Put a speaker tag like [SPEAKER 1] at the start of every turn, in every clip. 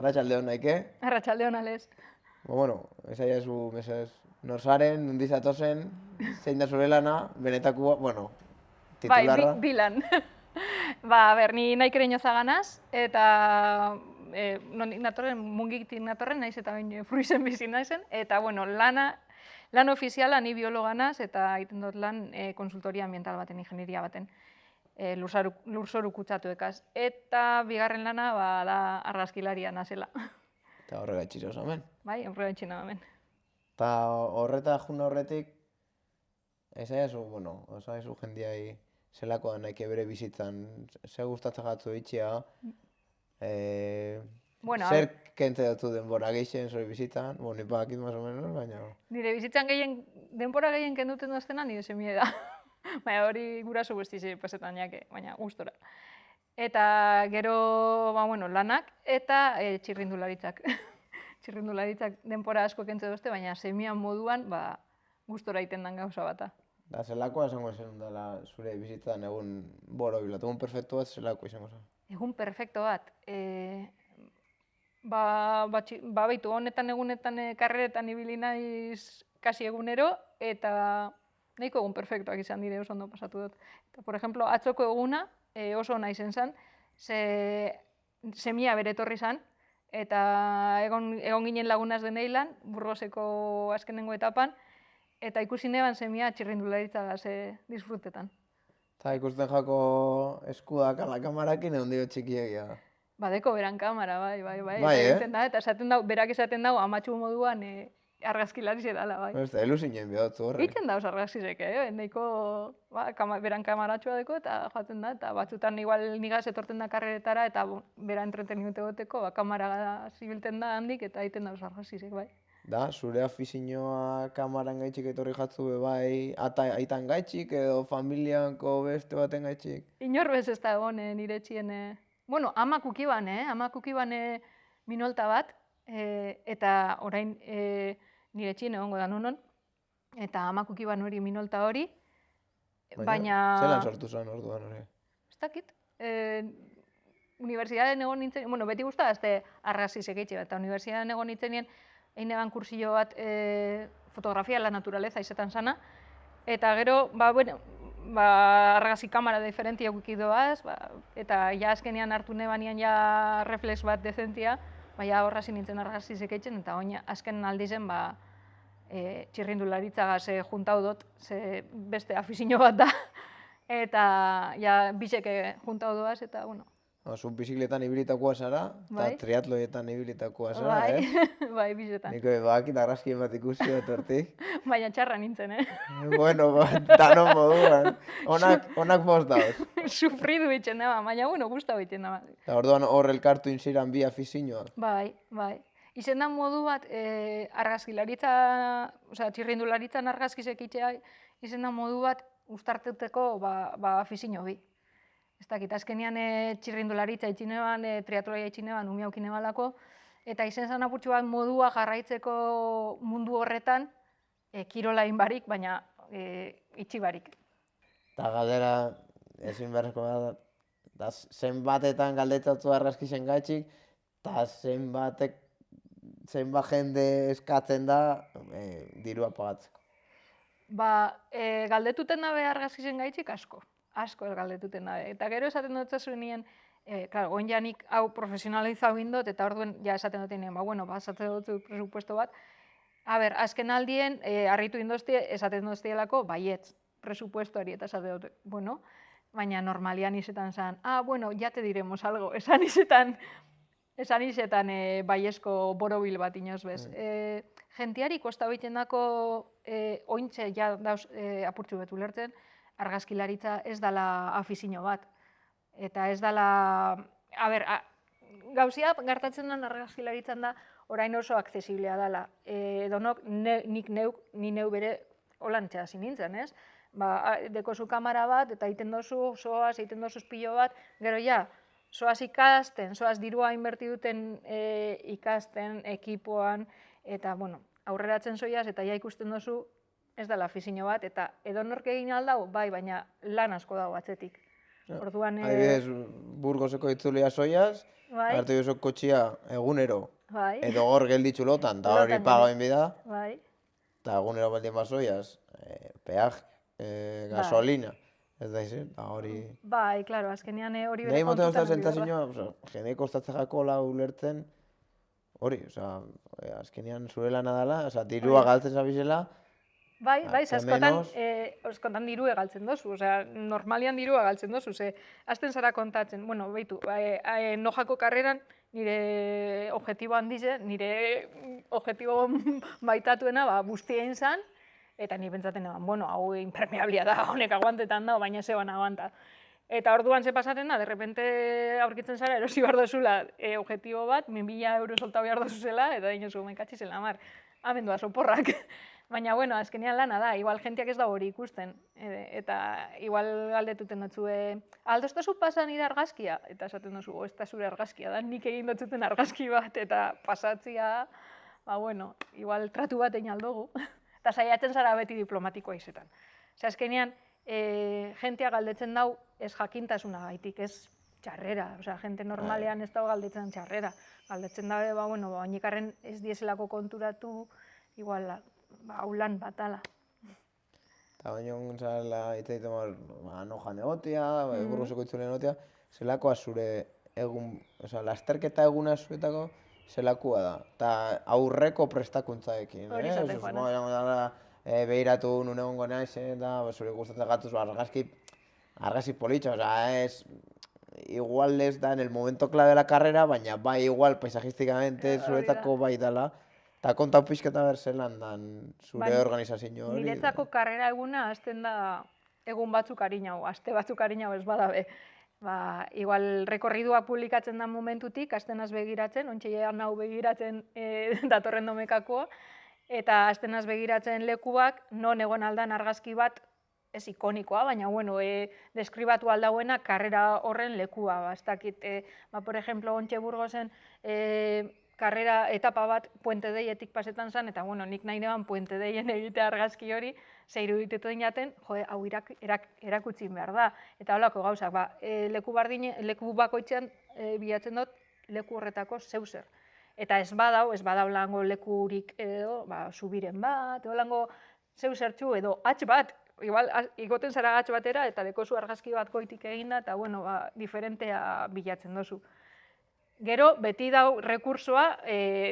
[SPEAKER 1] Arratsalde hon naike.
[SPEAKER 2] Arratsalde on, Ales.
[SPEAKER 1] Bueno, esaiazu, mesez, nor zaren, nondi zatozen, zein da zure lana, benetakoa, bueno,
[SPEAKER 2] Bai,
[SPEAKER 1] titularra.
[SPEAKER 2] bilan. Ba, ni Naiker Inozaganaz, eta nondik natorren, mungitik natorren, naiz eta bain fruizen bizi naizen, eta bueno, lan ofiziala ni biologanaz, eta egiten dut lan konsultoria ambiental baten, ingenieria baten, lurzoru kutsatuekaz. Eta bigarren lana, da argazkilaria nazela.
[SPEAKER 1] Eta horrega etxira osamen.
[SPEAKER 2] Bai, horrega hemen.
[SPEAKER 1] Eta juna horretik, esaiazu, bueno, esaiazu jendiai zelakoa naike bere bizitzan, ze gustatzen gatzu itxia,
[SPEAKER 2] Bueno,
[SPEAKER 1] zer kente dutu denbora gehien zure bizitzan, bueno, nipa dakit más o menos, baina...
[SPEAKER 2] Nire bizitzan denbora gehien kenduten doztena nire semie da. Baina hori guraso guztizi pasetan jake, baina gustora. Eta gero, bueno, lanak eta txirrindularitzak. Txirrindularitzak denbora asko kentze dozte, baina semian moduan, gustora egiten den gauza bata.
[SPEAKER 1] Da, zelakoa esango zen dela zure bizitzan egun borobil, egun perfektu bat zelako izango zen?
[SPEAKER 2] Egun perfekto bat. Baitu, honetan egunetan karreretan ibili naiz kasi egunero, eta nahiko egun perfektuak izan dire oso ondo pasatu dut. Eta, por ejemplo, atzoko eguna oso ona izen zen, semia bere etorri zen, eta egon ginen lagunaz deneilan, Burgoseko azkenengo etapan, eta ikusi neban semia txirrindularitza disfrutetan.
[SPEAKER 1] Eta ikusten jako eskudak ala kamarakin egon dio txikiegia.
[SPEAKER 2] Badeko beran kamara, bai.
[SPEAKER 1] Bai,
[SPEAKER 2] da, eta berak esaten dau, amatxu moduan argazkilarize dala, bai.
[SPEAKER 1] Ez da, ilusinen bihotzu horre.
[SPEAKER 2] Egiten dauz argazkizek, nahiko beran kamaratxua deko, eta joaten da, eta batzutan igual nigaz etorten da karreretara, eta bera entretenimute goteko, kamara zibilten da handik, eta egiten dauz argazkizek, bai.
[SPEAKER 1] Da, zure afizioa kamaran gaitxik etorri jatzu be bai, aitan gaitxik edo familianko beste baten gaitxik?
[SPEAKER 2] Inor bez ez da egon nire etxien, bueno, amak ukiban, minolta bat, eta orain nire etxien egongo da nunon, eta amak ukiban hori minolta hori, baina...
[SPEAKER 1] Zelan sortu zuen orduan hori?
[SPEAKER 2] Ez dakit. Unibertsitatean egon nintzen, bueno, beti guzta, azte argazkizek eitxe, eta unibertsitatean egon nintzenien, egin eban kursillo bat fotografia la naturaleza izetan sana, eta gero, argazki kamara diferentiak ukidoaz, eta ja azkenean hartu nebanian ja reflex bat dezentia, ja horrazi nintzen argazkizek eitzen, eta oin azken aldizen txirrindularitzagaz juntau dut, ze beste afizio bat da, eta ja biseke juntau doaz, eta bueno.
[SPEAKER 1] Zu bizikletan ibilitakoa zara, eta triatloietan ibilitakoa zara,
[SPEAKER 2] Bai, bisetan.
[SPEAKER 1] Niko bakit argazkien bat ikusi dut hortik.
[SPEAKER 2] Baina txarra nintzen,
[SPEAKER 1] Bueno, danon moduan, onak bost dauz.
[SPEAKER 2] Sufridu bitxen daba, baina bueno, guztau bitxen daba.
[SPEAKER 1] Eta orduan hor elkartu inziran bi afizioak.
[SPEAKER 2] Bai. Izen da modu bat, argazkilaritza, txirrindularitzan argazkizek itxea, izen da modu bat uztartuteko afizio bi. Ez dakit, azkenean txirrindularitza itxineban, triatloia itxineban, umiaukinebalako, eta izen zan apurtxu bat modua jarraitzeko mundu horretan, kirolain barik, baina itxi barik.
[SPEAKER 1] Eta galdera, ezin beharrezko da, zenbatetan galdetzatzu argazkizen gaitxik, eta zenbat jende eskatzen da dirua pagatzeko.
[SPEAKER 2] Galdetuten dabe argazkizen gaitxik asko ez galdetuten dabe. Eta gero esaten dut zazuen nien, goen janik hau profesionalizau indot, eta orduen ja esaten dut nien, esaten dut presupuesto bat. Azken aldien, harritu indoztie, esaten doztielako, baietz, presupuestoari, eta esaten dut, baina normalian izetan zan, ya te diremos algo, esan izetan baiezko borobil bat inoz bez. Gentiari kosta biten dako, ointxe ja dauz apurtxu betu lertzen, argazkilaritza ez dala afizio bat. Eta ez dala, gauzia gertatzen den argazkilaritzan da, orain oso aksesiblea dala. Edonok, ni neu bere holan txedazi nintzen, ez? Dekozu kamara bat, eta egiten dozu, soaz, egiten dozu espilo bat, gero ja, soaz ikasten, soaz dirua inberti duten ikasten, ekipoan, eta, aurreratzen zoiaz, eta ja ikusten dozu, ez dela afizio bat, eta edonork egin aldau, bai, baina lan asko dago atzetik. Orduan,
[SPEAKER 1] Adibidez, Burgoseko itzulia soiaz,
[SPEAKER 2] bai,
[SPEAKER 1] hartu duzu kotxia egunero,
[SPEAKER 2] bai,
[SPEAKER 1] edo hor gelditzu lotan, eta hori
[SPEAKER 2] lotan
[SPEAKER 1] pagoen bida,
[SPEAKER 2] bai,
[SPEAKER 1] eta egunero baldin basoiaz, peaj,
[SPEAKER 2] bai.
[SPEAKER 1] gasolina, ez da izan, eta hori...
[SPEAKER 2] Bai, claro, azkenean hori bere
[SPEAKER 1] Nahi moten
[SPEAKER 2] kontutan
[SPEAKER 1] ozta
[SPEAKER 2] eduki behar da.
[SPEAKER 1] sentazioa, jende kostatzeko lau ulertzen, hori, azkenean zure lana dela, dirua
[SPEAKER 2] Hori da.
[SPEAKER 1] galtzen zabizela,
[SPEAKER 2] Bai, bai, ze askotan,
[SPEAKER 1] menos,
[SPEAKER 2] askotan dirua galtzen dozu, osea, normalian dirua galtzen dozu, ze hasten zara kontatzen, bueno, beitu, nojako karreran nire objektibo handize, nire objektibo baitatuena, buztien zan, eta ni pentsaten eban, bueno, hau impermeablia da, honek aguantetan da, baina zeban aguanta. Eta orduan ze pasaten da, derrepente aurkitzen zara, erosi behar dozula objektibo bat, 1000 euro solta behar dozuzela, eta dinozu, mekatzi zela mar, amendua soporrak. Baina, bueno, azkenean lana da, igual jenteak ez da hori ikusten, eta igual galdetuten dotzue, aldoztazu pasa nire argazkia? Eta esaten dozu, ez da zure argazkia da, nik egin dotzuten argazki bat, eta pasatzia, bueno, igual tratu bat egin aldugu. Eta saiatzen zara beti diplomatikoa izetan. Zer, azkenean, jentea galdetzen dau ez jakintasuna gaitik, ez txarrera. Osea, jente normalean ez dago galdetzen txarrera. Galdetzen dabe, oinikarren ez dieselako konturatu, igual, ulan batala.
[SPEAKER 1] eta baino gontzala itzaiten nojan egotea, Burgoseko itzulen egotea, zelakoa zure egun, lasterketa eguna zuetako, zelakoa da. Eta aurreko prestakuntzaekin,
[SPEAKER 2] Hori zaten joan.
[SPEAKER 1] behiratu nun egongo naiz, eta zure gustatzen gatuz argazki politxo, ez, igual ez da en el momento clave de la carrera, baina bai igual paisajistikamente zuetako bai dala. Eta kontau pixketa berzelan dan zure organizazio hori.
[SPEAKER 2] Niretzako karrera eguna hasten da egun batzuk harinau, aste batzuk harinau ez badabe. Igual rekorridua publikatzen da momentutik, hastenaz begiratzen, ontxean hau begiratzen datorren domekakoa, eta hastenaz begiratzen lekuak, non egon aldan argazki bat, ez ikonikoa, baina, bueno, deskribatu aldauena karrera horren lekua. Ez dakit, por ejemplo, ontxe Burgosen karrera etapa bat Puente Deietik pasetan zen, eta, bueno, nik nahi neban Puente Deien egitea argazki hori, ze iruditetu dinaten, hau erakutsin behar da. Eta holako gauzak, leku bakoitzean bilatzen dut leku horretako zeuzer. Eta ez badau lango lekurik edo, zubiren bat, edo lango zeuzertxu edo hatx bat, igual, igoten zara hatx batera, eta dekozu argazki bat goitik eginda, eta, bueno, diferentea bilatzen dozu. Gero, beti dau rekursoa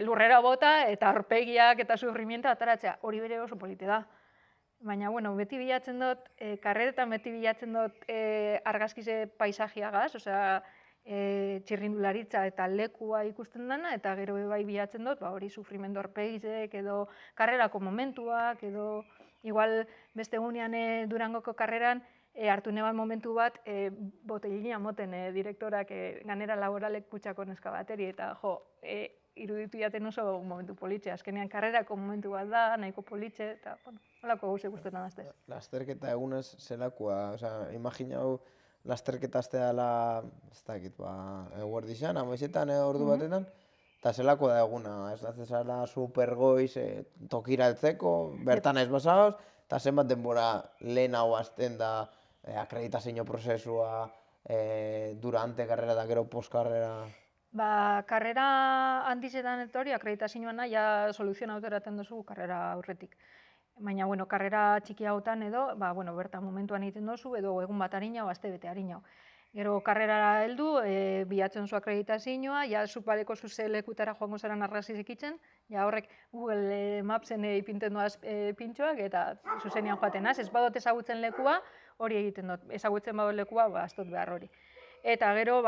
[SPEAKER 2] lurrera bota eta aurpegiak eta sufrimienta ataratzea. Hori bere oso polite da. Baina, bueno, beti bilatzen dut, karreretan beti bilatzen dut argazkize paisajiagaz, osea, txirrindularitza eta lekua ikusten dana, eta gero bai bilatzen dut, hori sufrimendu aurpegizek edo karrerako momentuak, edo igual beste egunean Durangoko karreran, hartu neban momentu bat, botellina moten direktorak ganera laboralek kutsako neska bateri, eta iruditu jaten oso momentu politxe. Azkenean karrerako momentu bat da, nahiko politxe, eta holako gauze guztetan aztez.
[SPEAKER 1] Lasterketa egunez zelakoa, imaginau lasterketa azte dela, ez dakit, eguerdixan, amaizetan ordu batetan, eta zelakoa da eguna, ez da zezala supergoiz tokira heltzeko, bertan ez basagoz, eta zenbat denbora lehen hau azten da akreditazio prozesua, durante karrera eta gero postkarrera?
[SPEAKER 2] Karrera handizetan hori akreditazioana ja soluzioa auteratzen duzu karrera aurretik. Baina, bueno, karrera txikiagotan edo, bertan momentuan egiten duzu, edo egun bat harinau, aste bete harinau. Gero karrerara heldu, bilatzen zu akreditazioa, ja zuk badeko zuze lekutara joango zaren argazkiz ikitzen, ja horrek Google Mapsen ipinten duaz pintxoak, eta zuzenean joaten az, ez badot ezagutzen lekua, hori egiten dut, ezagutzen badot lekua, ez dut behar hori. Eta gero,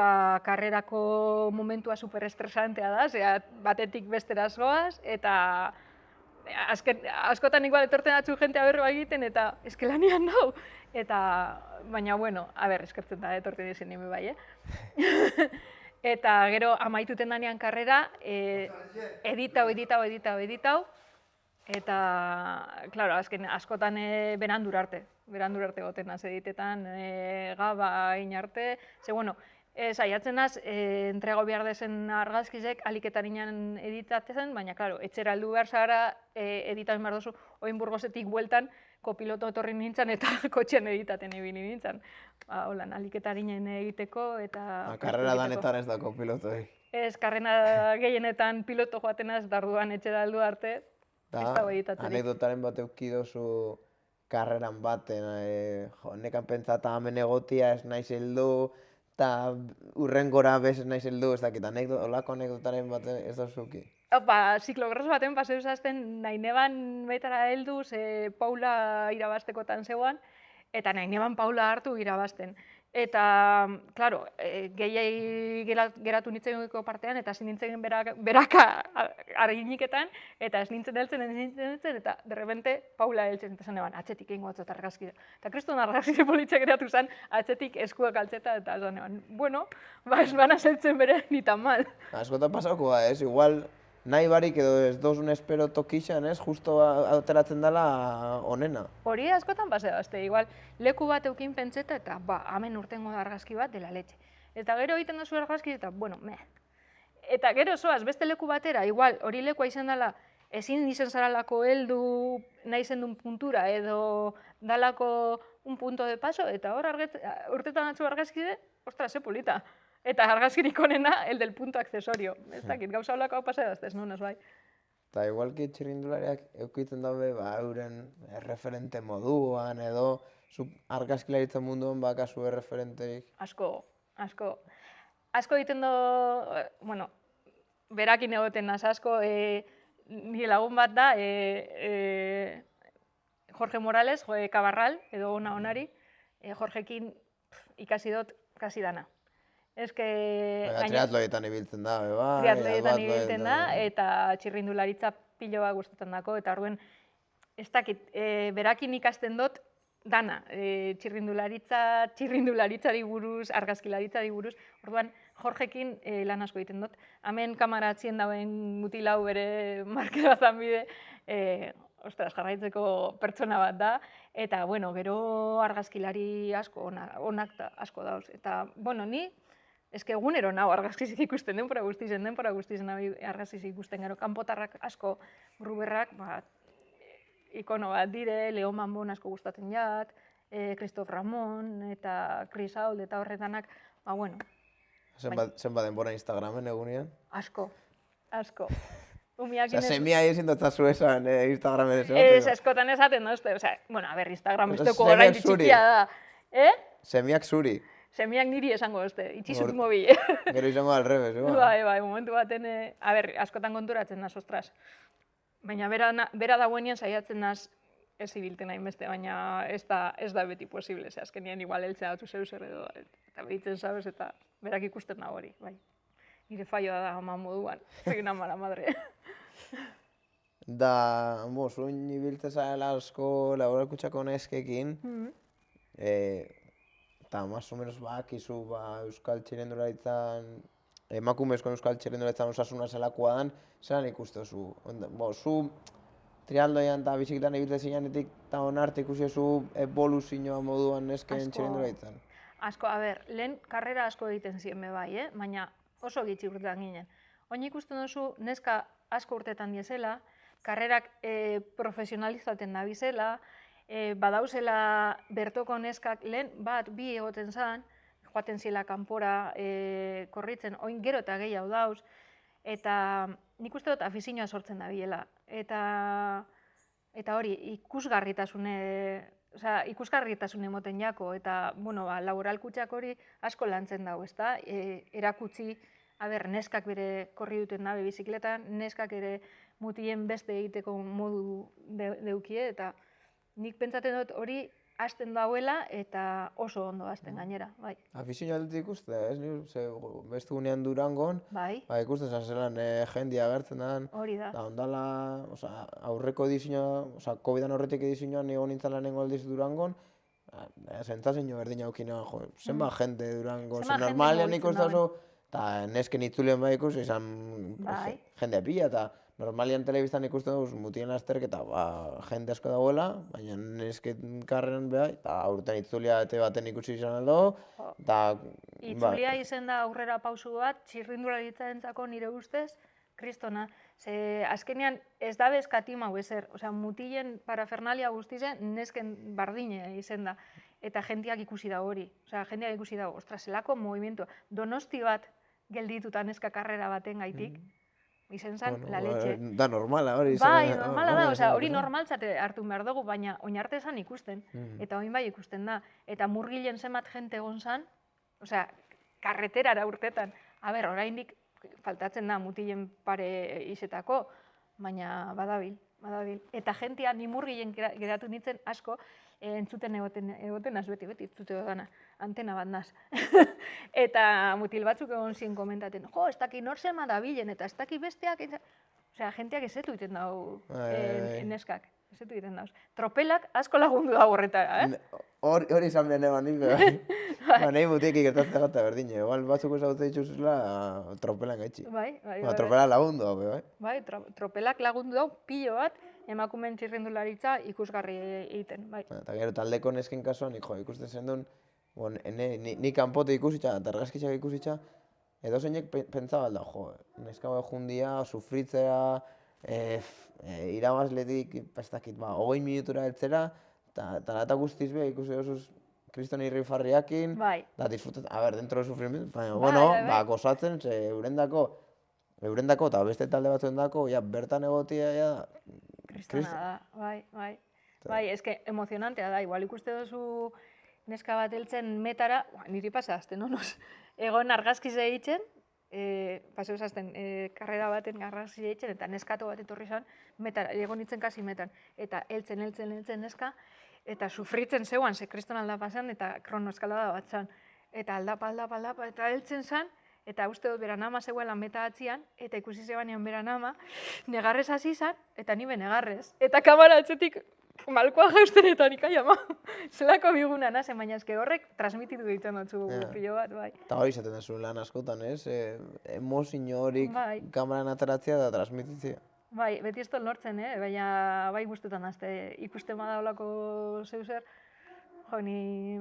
[SPEAKER 2] karrerako momentua superestresantea da, zera batetik besteraz goaz, eta askotan igual etorten atzu jentea berroa egiten, eta eskelanian nau. Baina, bueno, eskertzen da, etorten dizen nime bai, Eta gero, amaituten danean karrera, editau, eta, klaro, askotan berandurarte goten az editetan, gaba inarte, ze, bueno, saiatzen az, entrego behar dezen argazkizek aliketarinan editatzen, baina, klaro, etxera heldu behar zara editatzen behar duzu oin Burgosetik bueltan, kopiloto etorri nintzen eta kotxean editaten ibili nintzen. Hola, aliketa ginen egiteko eta...
[SPEAKER 1] Karrera danetan ez dako pilotoi.
[SPEAKER 2] Ez, karrera gehienetan piloto joatenaz, darduan etxera heldu arte, ez dago editaturik.
[SPEAKER 1] Anekdotaren bat eukidozu karreran baten, nekan pentsata hemen egotia ez naiz heldu, eta urrengora bez ez naiz heldu, ez dakit, olako anekdotaren baten ez da zuki.
[SPEAKER 2] Ziklokros baten paseu zazten, nahi neban baitara heldu, ze Paula irabaztekotan zeuan, eta nahi neban Paula hartu irabazten. Eta, klaro, gehiai geratu nintzen partean, eta ezin nintzen beraka arginiketan, eta ez nintzen heltzen, eta derrepente Paula heltzen, eta zen eban, atxetik egingo batzut argazkide. Eta kriston argazkide politxe geratu zen, atxetik eskuak altzeta, eta zen eban, bueno, ez bana zeltzen bere nitan mal.
[SPEAKER 1] Askotan pasauko da, ez? Igual, nahi barik edo ez dozun espero tokixan, ez? Justo ateratzen dela onena.
[SPEAKER 2] Hori askotan pasea azte, igual, leku bat eukin pentseta eta, hemen urtengo argazki bat dela letxe. Eta gero egiten duzu argazki eta, bueno, meh. Eta gero zoaz, beste leku batera, igual, hori lekua izan dela, ezin izen zaralako heldu nahi zendun puntura, edo dalako un punto de paso, eta hor urtetan atzu argazkide, ostras, polita. Eta argazkirik onena, el del punto accesorio. Ez dakit, gauza holako hau pasea daztez, nunez bai.
[SPEAKER 1] Eta igualki txirrindulariak eukitzen dabe, euren erreferente moduan, edo argazkilaritza munduan bakazu erreferenterik.
[SPEAKER 2] Asko. Asko egiten do, bueno, berakin egoten naz asko, nire lagun bat da, Jorge Morales, Joe Cabarral, edo onari, Jorgekin ikasi dut kasi dana.
[SPEAKER 1] Triatloietan ibiltzen da, bai.
[SPEAKER 2] Triatloietan ibiltzen da, eta txirrindularitza piloa gustatzen dako, eta orduan, ez dakit, berakin ikasten dut dana, txirrindularitzari buruz, argazkilaritzari buruz, orduan, Jorgekin lan asko egiten dut. Hemen kamara atzien dauen mutilau bere markera zanbide, ostras, jarraitzeko pertsona bat da, eta, bueno, gero argazkilari asko, onak asko dauz. Eta, bueno, ni, ezke egunero nago argazkizik ikusten, denpora guztizen argazkizik ikusten, gero kanpotarrak asko Ruberrak, ikono bat dire, Leo Mambon asko gustatzen jat, Christoph Ramon eta Chris Auld eta horretanak, bueno.
[SPEAKER 1] Zenba denbora Instagramen egunean?
[SPEAKER 2] Asko.
[SPEAKER 1] Semia ezin dutzazu esan Instagramen ez?
[SPEAKER 2] Ez, askotan esaten dozte, bueno, a ber, Instagram ez dugu orain txikia da.
[SPEAKER 1] Semiak zuri.
[SPEAKER 2] Semiak niri esango dozte, itxizut mobil.
[SPEAKER 1] Gero izango alrebez,
[SPEAKER 2] Bai, momentu baten, a ber, askotan konturatzen naz, ostras. Baina bera dagoenean saiatzen naz ez ibilten hain beste, baina ez da beti posible, azkenean igual heltzea datu zeu zer edo, eta behitzen sabes, eta berak ikusten nago hori, bai. Nire falloa da ama moduan, zegin amara madre.
[SPEAKER 1] Da, zuin ibiltzen zaila asko laborakutsako neskekin, eta más o menos bakizu euskal txirrindularitzan, emakumezko euskal txirrindularitzan osasuna zelakoa dan, zelan ikustezu? Zu triatloian eta bizikletan ibiltzen zinenetik eta onarte ikusezu evoluzioa moduan nesken txirrindularitzan?
[SPEAKER 2] Asko, a ber, lehen karrera asko egiten ziren bai, baina oso gitxi urtetan ginen. Oin ikusten duzu neska asko urtetan diezela, karrerak profesionalizaten dabizela, badauzela bertoko neskak lehen bat bi egoten zan, joaten zela kanpora korritzen, oin gero eta gehiago dauz, eta nik uste dut afizioa sortzen dabilela. Eta hori, ikusgarritasune moten jako, eta, bueno, laboralkutxak hori asko lantzen dago, ezta? Erakutsi, neskak bere korri duten dabe bizikletan, neskak ere mutien beste egiteko modu deukie, eta nik pentsaten dut hori hasten dauela eta oso ondo hasten gainera, bai.
[SPEAKER 1] Afizioa aldetik ikuste, ez? Beste gunean Durangon, ikusten zelan jendia agertzen den.
[SPEAKER 2] Hori da.
[SPEAKER 1] Da, ondala, aurreko edizioa, COVID-an horretik edizioan egon nintzen lanengo aldiz Durangon, zentzazio berdina aukina, zenba jende Durango, zen normalean ikusten zu, eta nesken itzulien bai ikusi, izan jende pila, eta normalian telebistan ikusten duz mutien lasterketa jende asko dagoela, baina nesken karreran behar, eta aurten itzulia baten ikusi izan aldo.
[SPEAKER 2] Itzulia izen da aurrera pausu bat, txirrindularitzarentzako nire ustez, kristona, ze azkenean ez da bezkatima hau ezer, osea, mutilen parafernalia guztizen nesken bardine izen da, eta jendeak ikusi da hori, osea, jendeak ikusi da, ostras, zelako movimentua, Donosti bat geldituta neska karrera baten gaitik, izen zen, la leche.
[SPEAKER 1] Da normala hori.
[SPEAKER 2] Bai, normala da, osea, hori normaltzate hartu behar dugu, baina oin arte esan ikusten, eta oin bai ikusten da, eta murgilen zenbat jente egon zan, osea, karreterara urtetan, oraindik faltatzen da mutilen pare izetako, baina badabil. Eta jentea ni murgilen geratu nintzen asko, entzuten egoten naz, beti entzute dana, antena bat naz. Eta mutil batzuk egon ziren komentaten, jo, ez daki nor zema dabilen, eta ez daki besteak, osea, jenteak ezetu egiten dau neskak, ezetu egiten dauz. Tropelak asko lagundu dago horretara,
[SPEAKER 1] Hori izan behar neban nik, nahi mutieki gertatzen gata berdin, igual batzuk ezagutzen dituzula tropelan gaitxi.
[SPEAKER 2] Bai.
[SPEAKER 1] Tropelak lagundu hau, bai?
[SPEAKER 2] Bai, tropelak lagundu dau pilo bat, emakumeen txirrindularitza ikusgarri egiten, bai.
[SPEAKER 1] Eta gero taldeko nesken kasuan, ikusten zen duen, ni kanpote ikusitza, eta argazkitzak ikusitza, edo zeinek pentsa balda, neska hau jundia, sufritzea, irabazletik, ez dakit, 20 minutura eltzera, eta guztiz be, ikusi dozuz kriston irrifarriakin, da disfrutat, dentro del sufrimiento, baina, gozatzen, ze eurendako, eta beste talde batzuendako, bertan egotia,
[SPEAKER 2] kristona da, bai, eske emozionantea da, igual ikuste duzu neska bat heltzen metara, niri pasa azten, egon argazkiz egiten, paseu zazten, karrera baten argazkiz egiten, eta neskato bat etorri zan, metara, egon nintzen kasi metan, eta heltzen neska, eta sufritzen zeuan, ze kriston alda pasan, eta kronoeskalada bat zan, eta aldapa, eta heltzen zan, eta uste dut beran ama zeuela meta atzian, eta ikusi zebanean beran ama, negarrez hasi zan, eta ni be negarrez. Eta kamara atzetik malkoa jausten eta nik ama. Zelako biguna nazen, baina eske horrek transmititu egiten dutzu pilo bat, bai.
[SPEAKER 1] Eta hori izaten da zuen lan askotan, ez? Emozio horik kamaran ateratzea da transmititzea.
[SPEAKER 2] Bai, beti ez dut lortzen, baina bai guztetan azte ikusten bada olako zeuzer, ni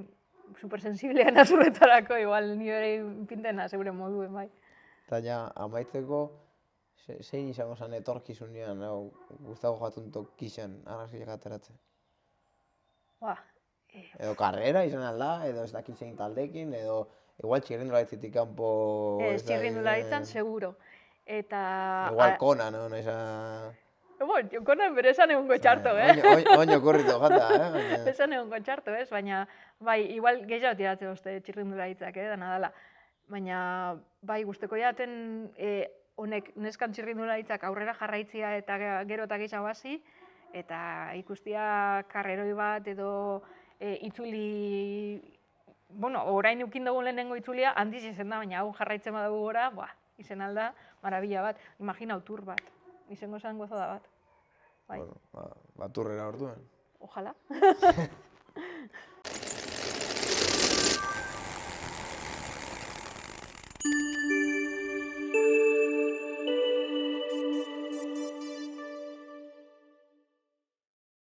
[SPEAKER 2] supersensiblea nazurretarako, igual ni bere pintena zeure moduen, bai.
[SPEAKER 1] Eta ja, amaitzeko, zein izango zen etorkizunean, guztago jatun tokizan argazkiak ateratzen? Edo karrera izan alda, edo ez dakit zein taldekin, edo igual txirrindularitzetik kanpo...
[SPEAKER 2] Txirrindularitzan, seguro.
[SPEAKER 1] Igual Conan, no?
[SPEAKER 2] Conan bere esan egongo txarto,
[SPEAKER 1] Oño korrito jata,
[SPEAKER 2] Esan egongo txarto, baina, bai, igual gehiago tiratzen uste txirrindularitzak, dana dela. Baina, bai, guzteko jaten, honek neskan txirrindularitzak aurrera jarraitzia eta gero eta gehiago hasi, eta ikustia karreroi bat edo itzuli, orain eukin dugu lehenengo itzulia, handiz izen da, baina hau jarraitzen badago gora, izen alda, marabila bat, imagina tur bat, izango zen gozada bat.
[SPEAKER 1] Turrera orduan.
[SPEAKER 2] Ojalá.